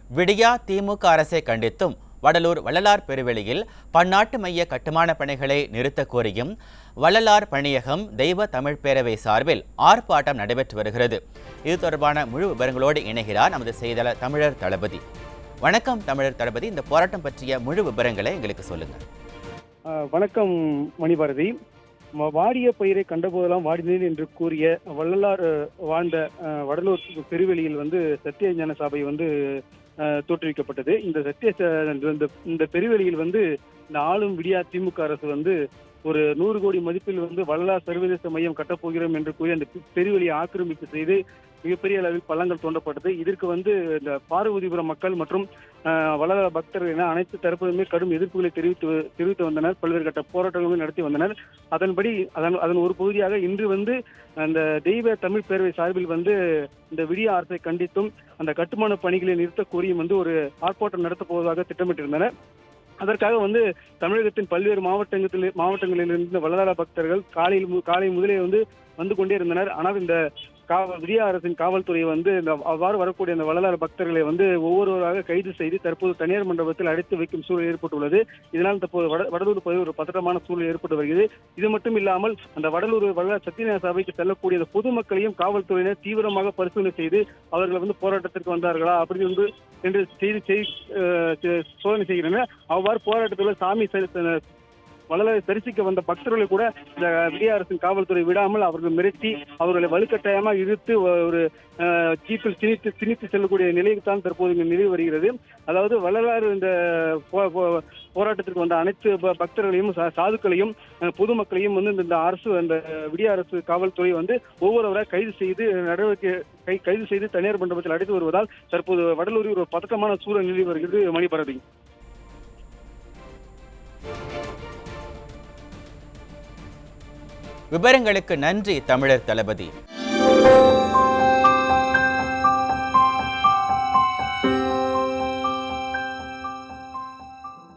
விடியா திமுக அரசை கண்டித்தும் வடலூர் வள்ளலார் பெருவெளியில் பன்னாட்டு மைய கட்டுமான பணிகளை நிறுத்த கோரியும் வள்ளலார் பணியகம் தெய்வ தமிழ் பேரவை சார்பில் ஆர்ப்பாட்டம் நடைபெற்று வருகிறது. இது தொடர்பான முழு விவரங்களோடு இணைகிறார் நமது செய்தியாளர் தமிழர் தளபதி. வணக்கம் தமிழர் தளபதி, இந்த போராட்டம் பற்றிய முழு விவரங்களை எங்களுக்கு சொல்லுங்க. வணக்கம் மணிபாரதி. வாடிய பயிரை கண்டபோதெல்லாம் வாடினேன் என்று கூறிய வள்ளலார் வாழ்ந்த வடலூர் பெருவெளியில் சத்திய சபை தோற்றுவிக்கப்பட்டது. இந்த பெருவெளியில் இந்த ஆளும் விடியா திமுக அரசு ஒரு 100 கோடி மதிப்பில் வள்ளலார் சர்வதேச மையம் கட்டப்போகிறோம் என்று கூறி அந்த பெருவெளியை ஆக்கிரமிப்பு செய்து மிகப்பெரிய அளவில் பள்ளங்கள் தோண்டப்பட்டது. இதற்கு இந்த பார்வதிபுரம் மக்கள் மற்றும் வள்ளலார் பக்தர்கள் என அனைத்து தரப்பிலுமே கடும் எதிர்ப்புகளை தெரிவித்து வந்தனர். பல்வேறு கட்ட போராட்டங்களும் நடத்தி வந்தனர். அதன்படி அதன் ஒரு பகுதியாக இன்று அந்த தெய்வ தமிழ் பேரவை சார்பில் இந்த விடிய அரசை கண்டித்தும் அந்த கட்டுமான பணிகளை நிறுத்த கோரியும் ஒரு ஆர்ப்பாட்டம் நடத்தப் போவதாக திட்டமிட்டிருந்தனர். அதற்காக தமிழகத்தின் பல்வேறு மாவட்டங்களிலிருந்து வள்ளலார் பக்தர்கள் காலை முதலே வந்து கொண்டே இருந்தனர். ஆனால் இந்த விடிய அரசின் காவல்துறை அவ்வாறு வரக்கூடிய அந்த வள்ளலார் பக்தர்களை ஒவ்வொருவராக கைது செய்து தற்போது தனியார் மண்டபத்தில் அடைத்து வைக்கும் சூழல் ஏற்பட்டுள்ளது. இதனால் தற்போது வடலூர் பகுதியில் ஒரு பதட்டமான சூழல் ஏற்பட்டு வருகிறது. இது மட்டும் இல்லாமல் அந்த வடலூர் வள்ளலார் சத்திய சபைக்கு செல்லக்கூடிய அந்த பொதுமக்களையும் காவல்துறையினர் தீவிரமாக பரிசோதனை செய்து அவர்கள் போராட்டத்திற்கு வந்தார்களா அப்படி என்று சோதனை செய்கின்றனர். அவ்வாறு போராட்டத்தில் சாமி வள்ளலாரை தரிசிக்க வந்த பக்தர்களை கூட இந்த விடிய அரசின் காவல்துறை விடாமல் அவர்கள் மிரட்டி அவர்களை வலுக்கட்டாயமாக இழுத்து ஒரு ஜீப்பில் திணித்து செல்லக்கூடிய நிலைக்கு தான் தற்போது இங்கு நிலவி வருகிறது. அதாவது வள்ளலார் இந்த போராட்டத்திற்கு வந்த அனைத்து பக்தர்களையும் சாதுக்களையும் பொதுமக்களையும் இந்த அரசு அந்த விடிய அரசு காவல்துறை ஒவ்வொருவராக கைது செய்து தனியார் மண்டபத்தில் அடைத்து வருவதால் தற்போது வடலூரில் ஒரு பதட்டமான சூழல் நிலவி வருகிறது. மணிபாரதி, விவரங்களுக்கு நன்றி தமிழர் தளபதி.